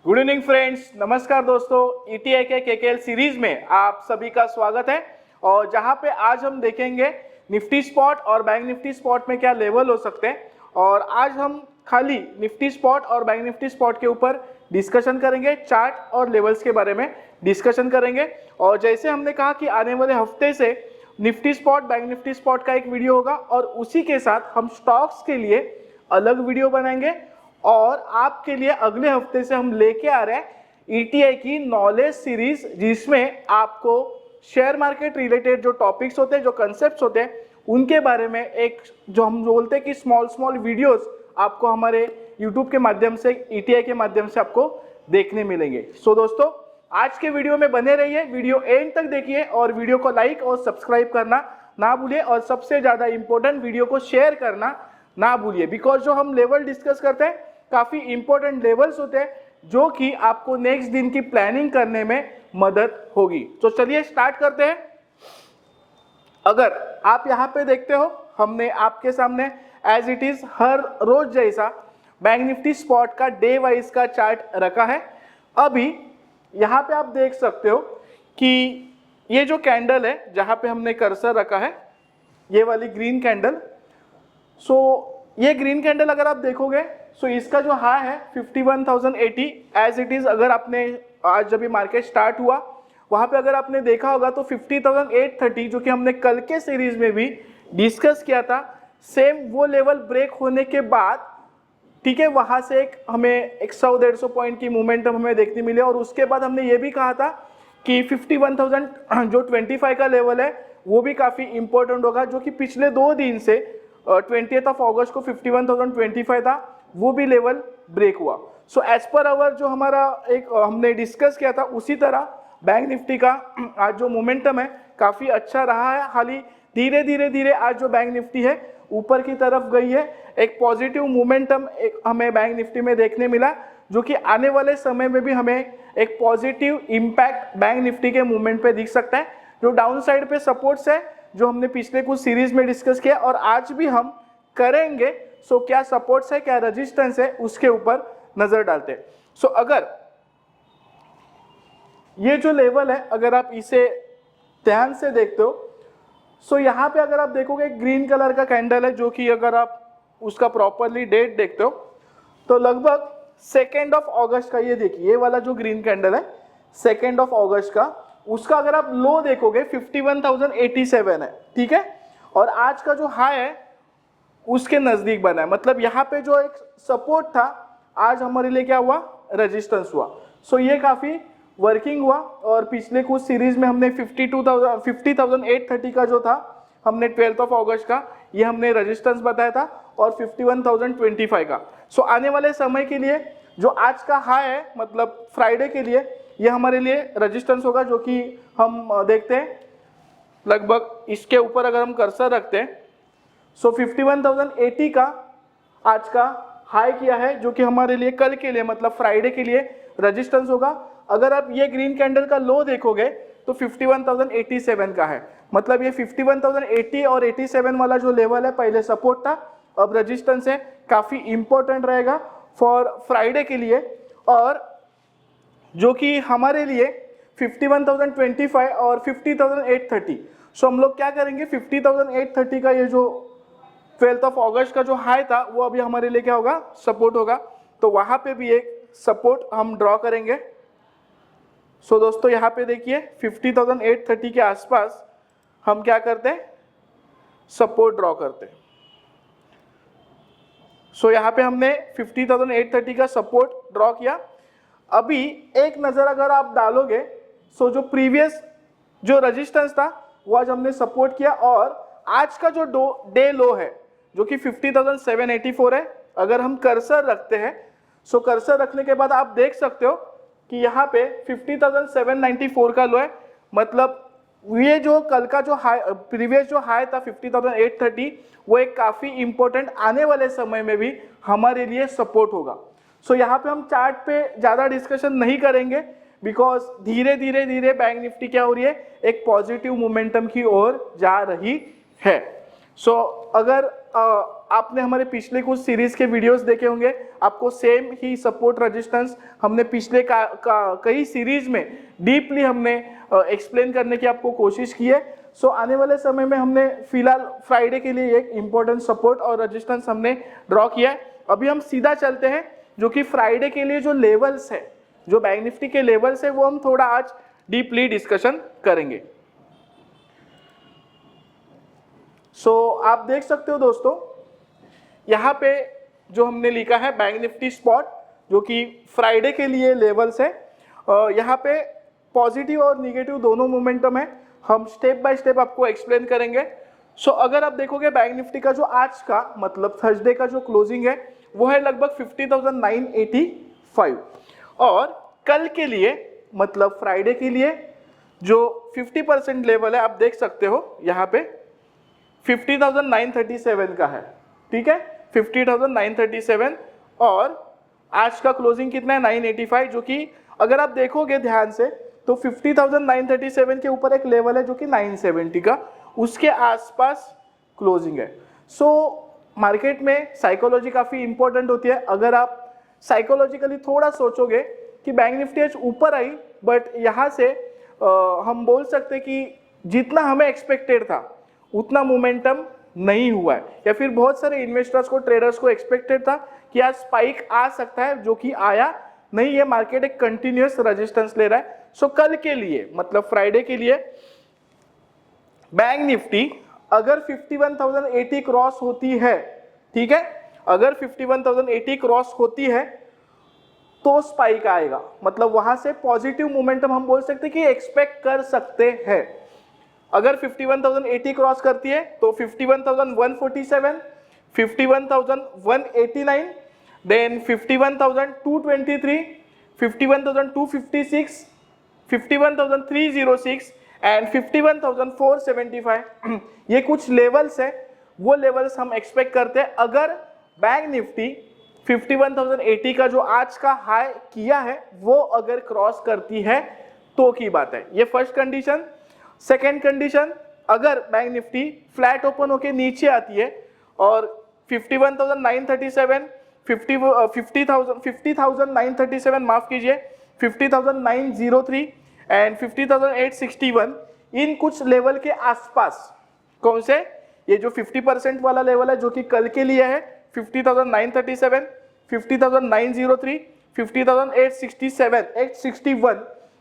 Good evening friends, नमस्कार दोस्तों। ETI के केकेएल सीरीज में आप सभी का स्वागत है। और जहां पे आज हम देखेंगे निफ्टी स्पॉट और बैंक निफ्टी स्पॉट में क्या लेवल हो सकते हैं। और आज हम खाली निफ्टी स्पॉट और बैंक निफ्टी स्पॉट के ऊपर डिस्कशन करेंगे, चार्ट और लेवल्स के बारे में डिस्कशन करेंगे। और जैसे हमने कहा कि आने वाले हफ्ते से Nifty spot bank Nifty spot का एक वीडियो होगा और उसी के साथ हम स्टॉक्स के लिए अलग वीडियो बनाएंगे। और आपके लिए अगले हफ्ते से हम लेके आ रहे हैं ईटीआई की नॉलेज सीरीज, जिसमें आपको शेयर मार्केट रिलेटेड जो टॉपिक्स होते हैं, जो कंसेप्ट्स होते हैं, उनके बारे में एक जो हम बोलते हैं कि स्मॉल वीडियोस आपको हमारे यूट्यूब के माध्यम से, ईटीआई के माध्यम से आपको देखने मिलेंगे। सो दोस्तों, आज के वीडियो में बने रहिए, वीडियो एंड तक देखिए और वीडियो को लाइक और सब्सक्राइब करना ना भूलिए। और सबसे ज्यादा इंपॉर्टेंट, वीडियो को शेयर करना ना भूलिए, बिकॉज जो हम लेवल डिस्कस करते हैं काफी इंपॉर्टेंट लेवल्स होते हैं जो कि आपको नेक्स्ट दिन की प्लानिंग करने में मदद होगी। तो चलिए स्टार्ट करते हैं। अगर आप यहां पे देखते हो, हमने आपके सामने एज इट इज हर रोज जैसा बैंक निफ्टी स्पॉट का डे वाइज का चार्ट रखा है। अभी यहां पे आप देख सकते हो कि ये जो कैंडल है जहां पे हमने कर्सर रखा है, ये वाली ग्रीन कैंडल, ये ग्रीन कैंडल अगर आप देखोगे इसका जो हाई है 51,080 एज इट इज। अगर आपने आज जब ये मार्केट स्टार्ट हुआ वहां पे अगर आपने देखा होगा तो 50,830 जो कि हमने कल के सीरीज में भी डिस्कस किया था, सेम वो लेवल ब्रेक होने के बाद, ठीक है, वहां से हमें 100-150 पॉइंट की मोमेंटम हमें देखने मिली। और उसके बाद हमने ये भी कहा था कि 51,000 जो 25 का लेवल है वो भी काफी इंपॉर्टेंट होगा, जो कि पिछले 2 दिन से 20th ऑफ अगस्त को 51,025 था, वो भी लेवल ब्रेक हुआ। सो एज पर आवर जो हमारा हमने डिस्कस किया था, उसी तरह बैंक निफ्टी का आज जो मोमेंटम है काफी अच्छा रहा है। हाली धीरे आज जो बैंक निफ्टी है ऊपर की तरफ गई है। एक पॉजिटिव मोमेंटम हमें बैंक निफ्टी में देखने मिला, जो कि आने वाले समय में भी हमें एक पॉजिटिव इंपैक्ट बैंक निफ्टी के मूवमेंट पे दिख सकता है। जो डाउन साइड पे सपोर्ट्स है जो हमने पिछले कुछ सीरीज में डिस्कस किया और आज भी हम करेंगे, क्या सपोर्ट्स है, क्या रेजिस्टेंस है, उसके ऊपर नजर डालते हैं। अगर ये जो लेवल है अगर आप इसे ध्यान से देखते हो, यहां पे अगर आप देखोगे ग्रीन कलर का कैंडल है, जो कि अगर आप उसका प्रॉपरली डेट देखते हो तो लगभग 2 अगस्त का, ये देखिए ये वाला जो ग्रीन कैंडल है 2 अगस्त का, उसका अगर आप लो देखोगे 51,087 है, ठीक है। और आज का जो हाई है उसके नजदीक बना है, मतलब यहाँ पे जो एक सपोर्ट था आज हमारे लिए क्या हुआ, रेजिस्टेंस हुआ। ये काफी वर्किंग हुआ। और पिछले कुछ सीरीज में हमने 50,830 का जो था, हमने 12th ऑफ अगस्त का, ये हमने रेजिस्टेंस बताया था, और 51,025 का। आने वाले समय के लिए जो आज का हाई है, मतलब फ्राइडे के लिए, ये हमारे लिए रेजिस्टेंस होगा, जो कि हम देखते हैं लगभग इसके ऊपर अगर हम कर्सर रखते हैं 51,080 का आज का हाई किया है, जो कि हमारे लिए कल के लिए, मतलब फ्राइडे के लिए रेजिस्टेंस होगा। अगर आप ये ग्रीन कैंडल का लो देखोगे तो 51,087 का है, मतलब ये 51,080 और 87 वाला जो लेवल है पहले सपोर्ट था, अब रेजिस्टेंस है, काफी इंपॉर्टेंट रहेगा फॉर फ्राइडे के लिए। और जो कि हमारे लिए 51,025 और 50,830, हम लोग क्या करेंगे, 50,830 का ये जो 12th ऑफ अगस्त का जो हाई था वो अभी हमारे लिए क्या होगा, सपोर्ट होगा। तो वहां पे भी एक सपोर्ट हम ड्रॉ करेंगे। दोस्तों यहाँ पे देखिए 50,830 के आसपास हम क्या करते हैं, सपोर्ट ड्रॉ करते हैं। यहाँ पे हमने 50,830 का सपोर्ट ड्रॉ किया। अभी एक नजर अगर आप डालोगे, जो प्रीवियस जो रेजिस्टेंस था वो आज हमने सपोर्ट किया, और आज का जो डे लो है जो कि 50,784 है, अगर हम कर्सर रखते हैं, कर्सर रखने के बाद आप देख सकते हो कि यहाँ पे 50,794 का लो है, मतलब ये जो कल का जो हाई, प्रीवियस जो हाई था 50,830, वो एक काफी इंपॉर्टेंट आने वाले समय में भी हमारे लिए सपोर्ट होगा। यहाँ पे हम चार्ट पे ज्यादा डिस्कशन नहीं करेंगे, बिकॉज धीरे बैंक निफ्टी क्या हो रही है, एक पॉजिटिव मोमेंटम की ओर जा रही है। अगर आपने हमारे पिछले कुछ सीरीज के वीडियोस देखे होंगे, आपको सेम ही सपोर्ट रेजिस्टेंस हमने पिछले कई सीरीज में डीपली हमने एक्सप्लेन करने की आपको कोशिश की है। सो आने वाले समय में हमने फिलहाल फ्राइडे के लिए एक इंपॉर्टेंट सपोर्ट और रेजिस्टेंस हमने ड्रॉ किया है। अभी हम सीधा चलते हैं जो कि फ्राइडे के लिए जो लेवल्स है, जो बैंक निफ्टी के लेवल्स है, वो हम थोड़ा आज डीपली डिस्कशन करेंगे। आप देख सकते हो दोस्तों, यहाँ पे जो हमने लिखा है बैंक निफ्टी स्पॉट जो कि फ्राइडे के लिए लेवल्स है, यहाँ पे पॉजिटिव और निगेटिव दोनों मोमेंटम है। हम स्टेप बाय स्टेप आपको एक्सप्लेन करेंगे। अगर आप देखोगे बैंक निफ्टी का जो आज का मतलब थर्सडे का जो क्लोजिंग है वो है लगभग 50,985 और कल के लिए मतलब फ्राइडे के लिए जो 50% लेवल है आप देख सकते हो यहाँ पे 50,937 का है, ठीक है, 50,937 और आज का क्लोजिंग कितना है 985, जो कि अगर आप देखोगे ध्यान से तो 50,937 के ऊपर एक लेवल है जो कि 970 का, उसके आसपास क्लोजिंग है। मार्केट में साइकोलॉजी काफी इंपॉर्टेंट होती है। अगर आप साइकोलॉजिकली थोड़ा सोचोगे कि बैंक निफ्टी आज ऊपर आई बट यहाँ से हम बोल सकते कि जितना हमें एक्सपेक्टेड था उतना मोमेंटम नहीं हुआ है, या फिर बहुत सारे इन्वेस्टर्स को ट्रेडर्स को एक्सपेक्टेड था कि आज स्पाइक आ सकता है, जो कि आया नहीं है। मार्केट एक कंटिन्यूअस रेजिस्टेंस ले रहा है। कल के लिए मतलब फ्राइडे के लिए बैंक निफ्टी अगर 51,080 क्रॉस होती है, ठीक है, अगर 51,080 क्रॉस होती है तो स्पाइक आएगा, मतलब वहां से पॉजिटिव मोमेंटम हम बोल सकते हैं कि एक्सपेक्ट कर सकते हैं। अगर 51,080 क्रॉस करती है तो 51,147, 51,189, देन 51,223, 51,256, 51,306 एंड 51,475 ये कुछ लेवल्स है, वो लेवल्स हम एक्सपेक्ट करते हैं। अगर बैंक निफ्टी 51,080 का जो आज का हाई किया है वो अगर क्रॉस करती है तो की बात है, ये फर्स्ट कंडीशन। सेकेंड कंडीशन, अगर बैंक निफ्टी फ्लैट ओपन होके नीचे आती है और 51,937, 50,937 माफ कीजिए 50,903 एंड 50,861 इन कुछ लेवल के आसपास, कौन से, ये जो 50% वाला लेवल है जो कि कल के लिए है 50,937, 50,903, 50,867, 861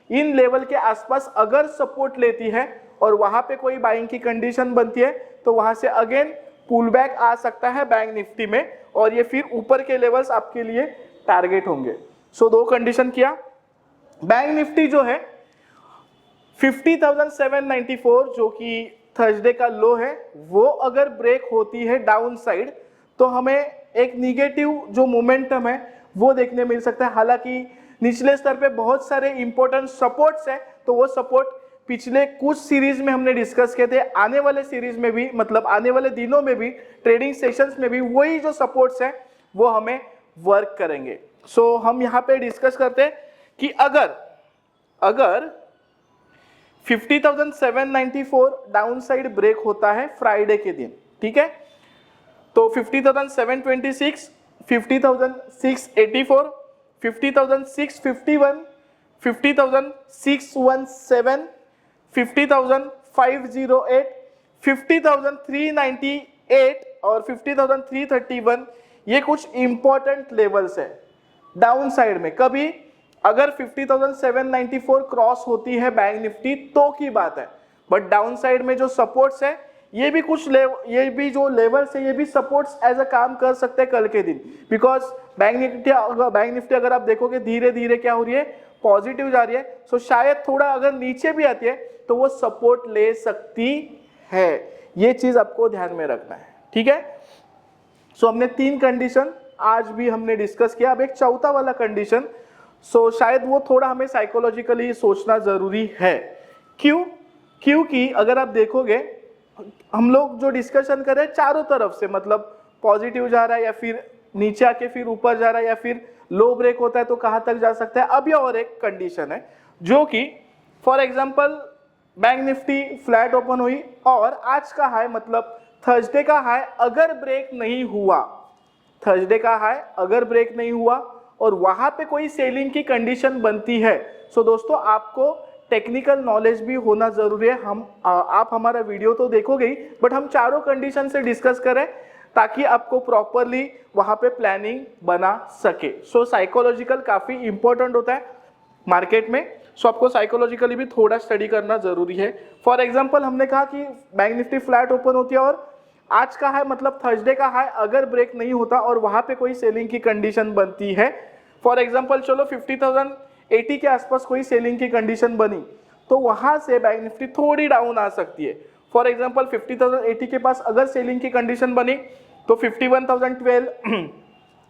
इन लेवल के आसपास अगर सपोर्ट लेती है और वहां पे कोई बाइंग की कंडीशन बनती है तो वहां से अगेन पुल बैक आ सकता है बैंक निफ्टी में और ये फिर ऊपर के लेवल्स आपके लिए टारगेट होंगे। दो कंडीशन किया। बैंक निफ्टी जो है 50,794 जो कि थर्सडे का लो है वो अगर ब्रेक होती है डाउन साइड तो हमें एक निगेटिव जो मोमेंटम है वो देखने मिल सकता है। हालांकि निचले स्तर पे बहुत सारे इंपॉर्टेंट सपोर्ट्स हैं, तो वो सपोर्ट पिछले कुछ सीरीज में हमने डिस्कस किए थे। आने वाले सीरीज में भी मतलब आने वाले दिनों में भी ट्रेडिंग सेशंस में भी वही जो सपोर्ट्स हैं वो हमें वर्क करेंगे। हम यहाँ पे डिस्कस करते हैं कि अगर 50,794 डाउन साइड ब्रेक होता है फ्राइडे के दिन, ठीक है, तो 50,726, 50,684, 50,651, 50,617, 50,508, 50,398 और 50,331 ये कुछ इंपॉर्टेंट लेवल्स है डाउन साइड में। कभी अगर 50,794 क्रॉस होती है बैंक निफ्टी तो की बात है, बट डाउन साइड में जो सपोर्ट्स है ये भी कुछ ये भी जो लेवल्स है ये भी सपोर्ट्स एज अ काम कर सकते हैं कल के दिन, बिकॉज बैंक निफ्टी अगर आप देखोगे धीरे धीरे क्या हो रही है, पॉजिटिव जा रही है। शायद थोड़ा अगर नीचे भी आती है तो वो सपोर्ट ले सकती है, ये चीज आपको ध्यान में रखना है, ठीक है। हमने 3 कंडीशन आज भी हमने डिस्कस किया। अब एक चौथा वाला कंडीशन, शायद वो थोड़ा हमें साइकोलॉजिकली सोचना जरूरी है। क्योंकि अगर आप देखोगे हम लोग जो डिस्कशन कर रहे हैं चारों तरफ से, मतलब पॉजिटिव जा रहा है या फिर नीचे आके फिर ऊपर जा रहा है या फिर लो ब्रेक होता है तो कहां तक जा सकता है। अब ये और एक कंडीशन है जो कि for example bank Nifty flat open हुई और आज का हाई मतलब थर्सडे का हाई अगर ब्रेक नहीं हुआ, थर्सडे का हाई अगर ब्रेक नहीं हुआ और वहां पे कोई सेलिंग की कंडीशन बनती है, सो दोस्तों आपको टेक्निकल नॉलेज भी होना जरूरी है। आप हमारा वीडियो तो देखोगे ही, बट हम चारों कंडीशन से डिस्कस करें ताकि आपको प्रॉपरली वहां पे प्लानिंग बना सके। सो साइकोलॉजिकल काफी इंपॉर्टेंट होता है मार्केट में, सो आपको साइकोलॉजिकली भी थोड़ा स्टडी करना जरूरी है। फॉर एग्जांपल हमने कहा कि बैंक निफ्टी फ्लैट ओपन होती है और आज का हाई मतलब थर्सडे का हाई अगर ब्रेक नहीं होता और वहां पे कोई सेलिंग की कंडीशन बनती है, फॉर एग्जांपल चलो 50,080 के आसपास कोई सेलिंग की कंडीशन बनी, तो वहां से बैंक निफ्टी थोड़ी डाउन आ सकती है। फॉर एग्जांपल 50,080 के पास अगर सेलिंग की कंडीशन बनी तो 51,012,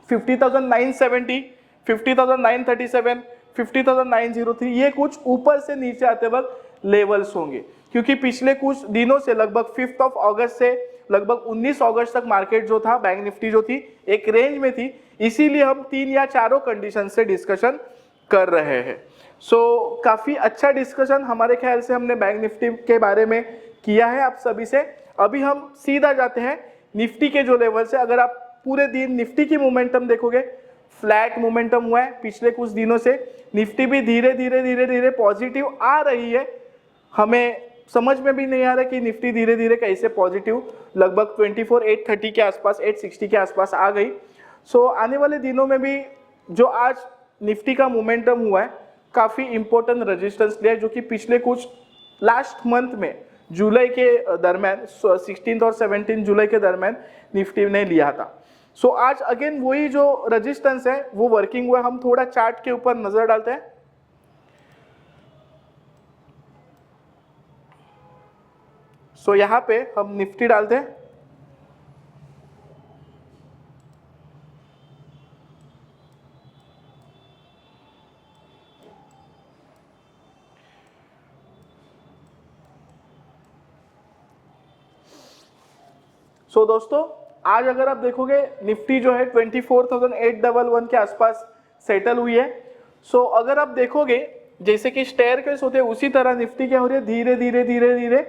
50,970, 50,937, 50,903 ये कुछ ऊपर से नीचे आते वक्त लेवल्स होंगे, क्योंकि पिछले कुछ दिनों से लगभग 5 अगस्त से लगभग 19 अगस्त तक मार्केट जो था बैंक निफ्टी जो थी एक रेंज में थी, इसीलिए हम 3 या 4 कंडीशन से डिस्कशन कर रहे हैं। सो काफी अच्छा डिस्कशन हमारे ख्याल से हमने बैंक निफ्टी के बारे में किया है आप सभी से। अभी हम सीधा जाते हैं निफ्टी के जो लेवल से। अगर आप पूरे दिन निफ्टी की मोमेंटम देखोगे, फ्लैट मोमेंटम हुआ है पिछले कुछ दिनों से, निफ्टी भी धीरे धीरे पॉजिटिव आ रही है। हमें समझ में भी नहीं आ रहा कि निफ्टी धीरे धीरे कैसे पॉजिटिव लगभग 24,830 के आसपास, 860 के आसपास आ गई। सो आने वाले दिनों में भी जो आज निफ्टी का मोमेंटम हुआ है काफी इंपॉर्टेंट रेजिस्टेंस लिया है, जो कि पिछले कुछ लास्ट मंथ में जुलाई के दरम्यान 16 और 17 जुलाई के दरम्यान निफ्टी ने लिया था। सो आज अगेन वही जो रेजिस्टेंस है वो वर्किंग हुआ है। हम थोड़ा चार्ट के ऊपर नजर डालते हैं। सो यहां पे हम निफ्टी डालते हैं। सो दोस्तों आज अगर आप देखोगे निफ्टी जो है 24,811 के आसपास सेटल हुई है। सो अगर आप देखोगे जैसे कि स्टेयरकेस होते हैं उसी तरह निफ्टी क्या हो रही है, धीरे धीरे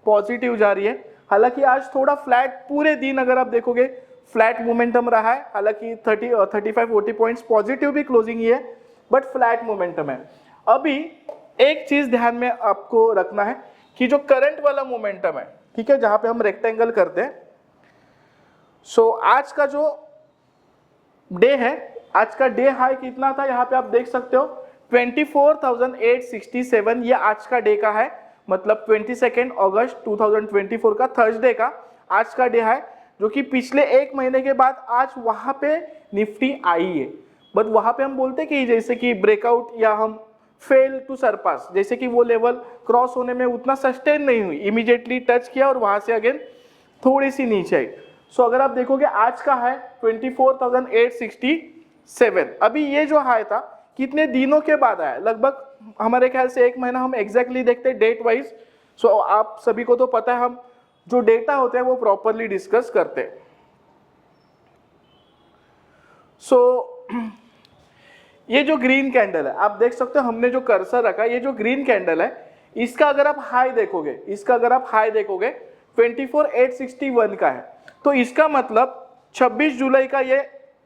पॉजिटिव जा रही है। हालांकि आज थोड़ा फ्लैट, पूरे दिन अगर आप देखोगे फ्लैट मोमेंटम रहा है, हालांकि 35-40 पॉइंट्स पॉजिटिव भी क्लोजिंग ही है, बट फ्लैट मोमेंटम है। अभी एक चीज ध्यान में आपको रखना है कि जो करंट वाला मोमेंटम है, ठीक है, जहां पे हम रेक्टेंगल करते हैं, सो आज का जो डे है, आज का डे हाई कितना था यहाँ पे आप देख सकते हो 24,867, ये आज का डे का है, मतलब 22 अगस्त 2024 का थर्सडे का आज का डे है, जो कि पिछले एक महीने के बाद आज वहां पे निफ्टी आई है। बट वहां पे हम बोलते कि जैसे कि ब्रेकआउट या हम फेल टू सरपास, जैसे कि वो लेवल क्रॉस होने में उतना सस्टेन नहीं हुई, इमीडिएटली टच किया और वहां से अगेन थोड़ी सी नीचे आई। सो अगर आप देखोगे आज का हाई 24,867, अभी ये जो हाई था कितने दिनों के बाद आया, लगभग हमारे ख्याल से एक महीना, हम एग्जैक्टली देखते हैं डेट वाइज। सो आप सभी को तो पता है हम जो डेटा होते हैं वो प्रॉपरली डिस्कस करते हैं। सो ये जो ग्रीन कैंडल है आप देख सकते हो, हमने जो कर्सर रखा, ये जो ग्रीन कैंडल है इसका अगर आप हाई देखोगे, इसका अगर आप हाई देखोगे 24,861 का है, तो इसका मतलब 26 जुलाई का ये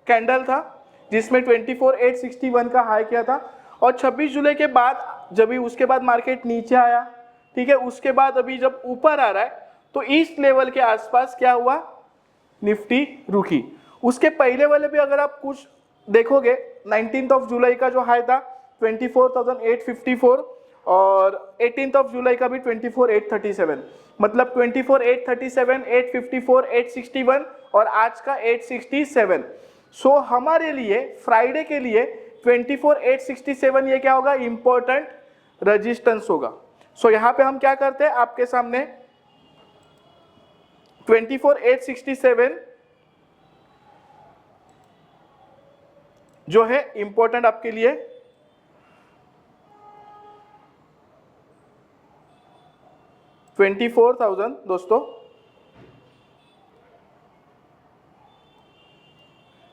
कैंडल था जिसमें 24,861 का हाई किया था, और 26 जुलाई के बाद जब भी उसके बाद मार्केट नीचे आया, ठीक है, उसके बाद अभी जब ऊपर आ रहा है तो इस लेवल के आसपास क्या हुआ, निफ्टी रुकी। उसके पहले वाले भी अगर आप कुछ देखोगे 19 जुलाई का जो हाई था 24,854 और 18 जुलाई का भी 24,837, मतलब 24,837, 854, 861 और आज का 867। सो हमारे लिए फ्राइडे के लिए 24,867 ये क्या होगा, इंपॉर्टेंट रेजिस्टेंस होगा। सो यहां पे हम क्या करते हैं आपके सामने 24,867 जो है इंपॉर्टेंट आपके लिए, $24,000 दोस्तों,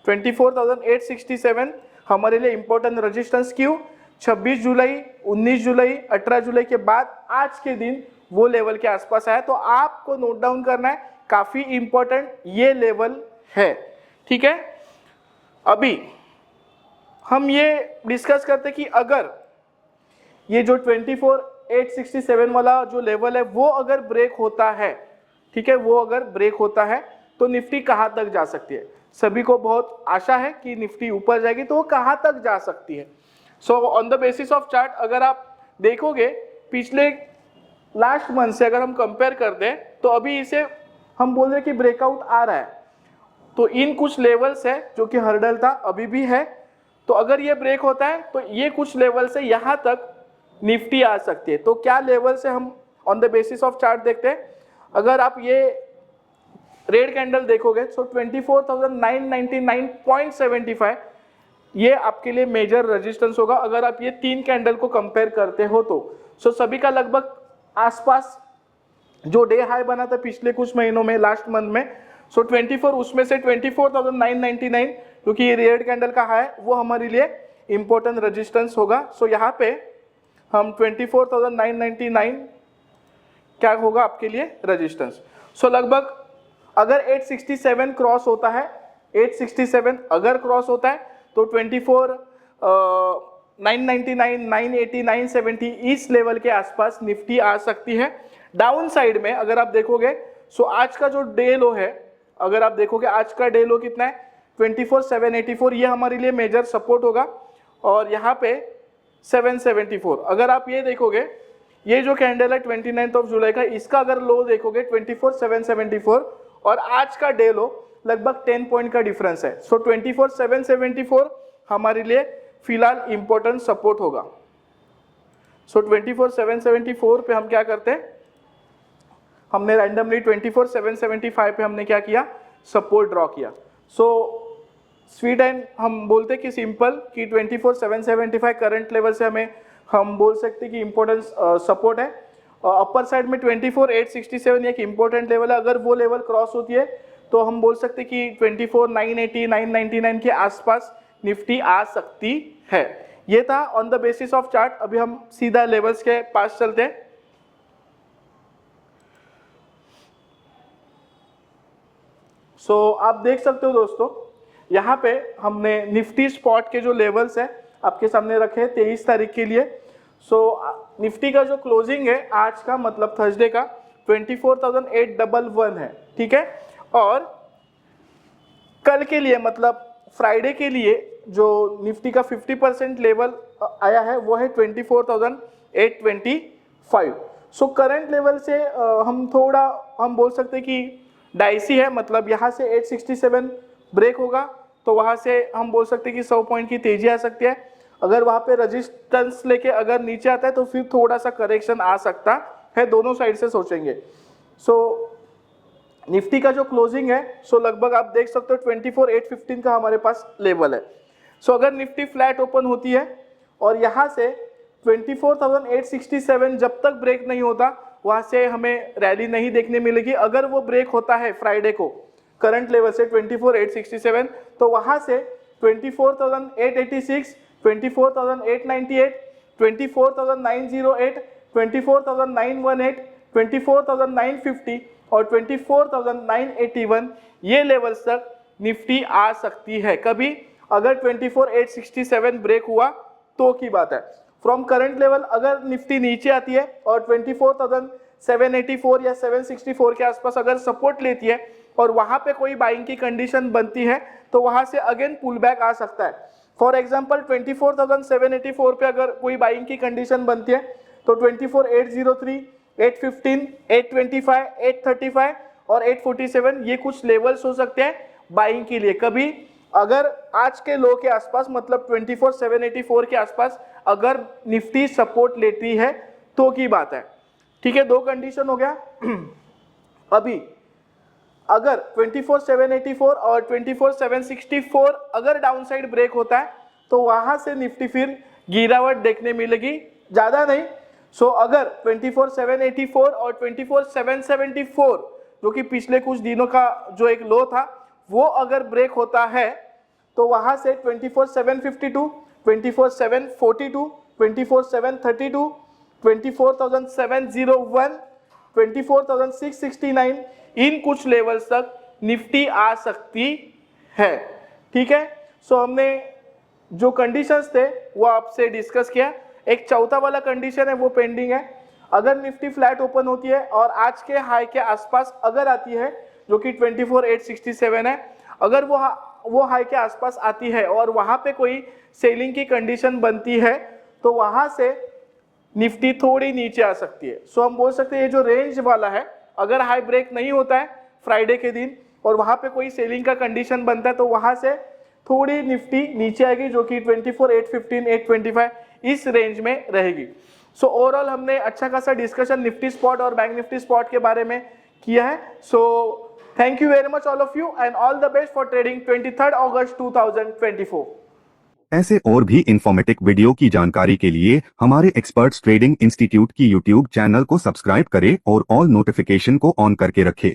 24,867 हमारे लिए इंपॉर्टेंट रेजिस्टेंस। क्यों? 26 जुलाई, 19 जुलाई, 18 जुलाई के बाद आज के दिन वो लेवल के आसपास आया। तो आपको नोट डाउन करना है काफी इंपॉर्टेंट ये लेवल है। ठीक है, अभी हम ये डिस्कस करते कि अगर ये जो 24,867 वाला जो लेवल है वो अगर ब्रेक होता है, ठीक है, वो अगर ब्रेक होता है तो निफ्टी कहां तक जा सकती है। सभी को बहुत आशा है कि निफ्टी ऊपर जाएगी, तो वो कहां तक जा सकती है। So on the basis of chart अगर आप देखोगे पिछले लास्ट मंथ से अगर हम कंपेयर कर दें तो अभी इसे हम बोल रहे कि ब्रेकआउट आ रहा है। तो इन कुछ लेवल्स है जो कि हर्डल था, अभी भी है। तो अगर ये ब्रेक होता है तो ये कुछ लेवल से यहां तक निफ्टी आ सकती है। तो क्या लेवल से हम on the basis of chart देखते हैं। अगर आप ये रेड कैंडल देखोगे तो 24,999.75 ये आपके लिए मेजर रेजिस्टेंस होगा अगर आप ये तीन कैंडल को कंपेयर करते हो तो। सो सभी का लगभग आसपास जो डे हाई बना था पिछले कुछ महीनों में, लास्ट मंथ में, सो 24 उसमें से 24,999 क्योंकि ये रेड कैंडल का हाई वो हमारे लिए इंपॉर्टेंट रेजिस्टेंस होगा। सो यहाँ पे हम 24,999 क्या होगा आपके लिए रेजिस्टेंस। सो लगभग अगर 867 क्रॉस होता है, 867 अगर क्रॉस होता है तो 24,999, 980, 970 इस लेवल के आसपास निफ्टी आ सकती है। डाउन साइड में अगर आप देखोगे सो आज का जो डे लो है, अगर आप देखोगे आज का डे लो कितना है 24,784, ये हमारे लिए मेजर सपोर्ट होगा। और यहाँ पे 774 अगर आप ये देखोगे, ये जो कैंडल है 29 जुलाई का, इसका अगर लो देखोगे 24,774 और आज का डे लो लगभग 10 पॉइंट का डिफरेंस है। सो 24,774 हमारे लिए फिलहाल इंपॉर्टेंट सपोर्ट होगा। सो 24,774 पे हम क्या करते हैं, हमने रैंडमली 24,775 पे हमने क्या किया, सपोर्ट ड्रॉ किया। सो स्वीट एंड हम बोलते कि सिंपल कि 24,775 करंट लेवल से हमें हम बोल सकते कि इंपॉर्टेंस सपोर्ट है। अपर साइड में 24,867 एक इंपॉर्टेंट लेवल है, अगर वो लेवल क्रॉस होती है तो हम बोल सकते कि 24,980, 999 के आसपास निफ्टी आ सकती है। ये था on the basis of chart. अभी हम सीधा लेवल्स के पास चलते हैं। सो आप देख सकते हो दोस्तों, यहाँ पे हमने निफ्टी स्पॉट के जो लेवल्स है आपके सामने रखे 23 तारीख के लिए। सो निफ्टी का जो क्लोजिंग है आज का, मतलब थर्सडे का, 24,811 है, ठीक है। और कल के लिए मतलब फ्राइडे के लिए जो निफ्टी का 50% लेवल आया है वो है 24,825। सो करंट लेवल से हम बोल सकते कि डाइसी है, मतलब यहाँ से 867 ब्रेक होगा तो वहाँ से हम बोल सकते कि 100 पॉइंट की तेजी आ सकती है। अगर वहाँ पे रेजिस्टेंस लेके अगर नीचे आता है तो फिर थोड़ा सा करेक्शन आ सकता है, दोनों साइड से सोचेंगे। सो निफ्टी का जो क्लोजिंग है सो लगभग आप देख सकते हो 24,815 का हमारे पास लेवल है। सो अगर निफ्टी फ्लैट ओपन होती है और यहाँ से 24,867 जब तक ब्रेक नहीं होता वहाँ से हमें रैली नहीं देखने मिलेगी। अगर वो ब्रेक होता है फ्राइडे को करंट लेवल से 24,867 तो वहाँ से 24,886, 24,898, 24,908, 24,918, 24,950 और 24,981 ये लेवल्स तक निफ्टी आ सकती है कभी, अगर 24,867 ब्रेक हुआ तो की बात है। फ्रॉम करंट लेवल अगर निफ्टी नीचे आती है और 24,784 या 764 के आसपास अगर सपोर्ट लेती है और वहां पे कोई बाइंग की कंडीशन बनती है तो वहां से अगेन पुल बैक आ सकता है। फॉर एग्जांपल 24,784 पे अगर कोई बाइंग की कंडीशन बनती है तो 24,803, 815, 825, 835 और 847 ये कुछ लेवल्स हो सकते हैं बाइंग के लिए कभी, अगर आज के लो के आसपास मतलब 24,784 के आसपास अगर निफ्टी सपोर्ट लेती है तो की बात है, ठीक है। दो कंडीशन हो गया। अभी अगर 24,784 और 24,764 अगर डाउनसाइड ब्रेक होता है तो वहां से निफ्टी फिर गिरावट देखने मिलेगी, ज्यादा नहीं। सो अगर 24,784 और 24,774 जो कि पिछले कुछ दिनों का जो एक लो था वो अगर ब्रेक होता है तो वहां से 24,752, 24,742, 24,732, 24,701, 24,669 इन कुछ लेवल्स तक निफ्टी आ सकती है। ठीक है, सो हमने जो कंडीशंस थे वो आपसे डिस्कस किया। एक चौथा वाला कंडीशन है वो पेंडिंग है। अगर निफ्टी फ्लैट ओपन होती है और आज के हाई के आसपास अगर आती है, जो कि 24,867 है, अगर वो हाई के आसपास आती है और वहां पे कोई सेलिंग की कंडीशन बनती है तो वहां से निफ्टी थोड़ी नीचे आ सकती है। सो हम बोल सकते हैं ये जो रेंज वाला है, अगर हाई ब्रेक नहीं होता है फ्राइडे के दिन और वहां पे कोई सेलिंग का कंडीशन बनता है तो वहां से थोड़ी निफ्टी नीचे आएगी, जो कि 24,815 825 इस रेंज में रहेगी। सो ओवरऑल हमने अच्छा खासा डिस्कशन निफ्टी स्पॉट और बैंक निफ्टी स्पॉट के बारे में किया है। So thank you very much all of you and all the best for trading 23 अगस्त 2024। ऐसे और भी इंफॉर्मेटिव वीडियो की जानकारी के लिए हमारे एक्सपर्ट्स ट्रेडिंग इंस्टीट्यूट की यूट्यूब चैनल को सब्सक्राइब करें और ऑल नोटिफिकेशन को ऑन करके रखें।